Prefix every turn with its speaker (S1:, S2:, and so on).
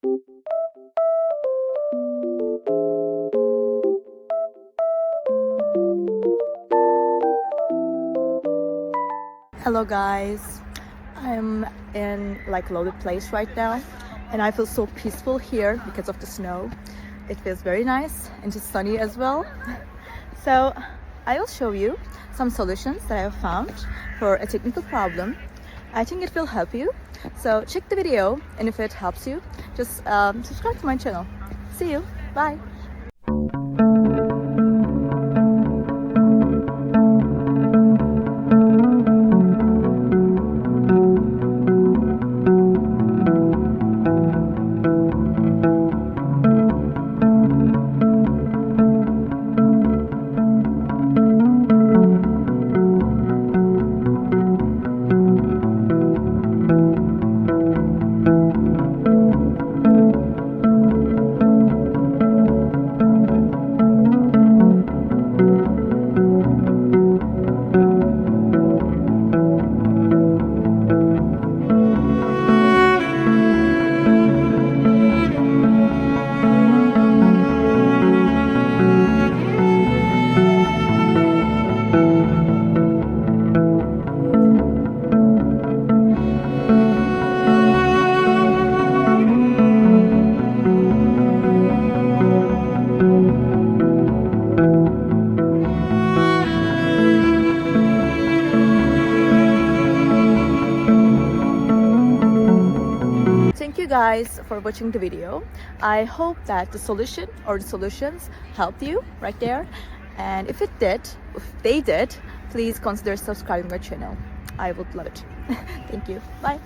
S1: Hello guys, I'm in like loaded place right now and I feel so peaceful here because of the snow. It feels very nice and just sunny as well. So I will show you some solutions that I have found for a technical problem. I think it will help you. So check the video, and if it helps you, just subscribe to my channel. See you. Bye. Thank you guys for watching the video. I hope that the solution or the solutions helped you right there. And if they did, please consider subscribing my channel. I would love it. Thank you. Bye.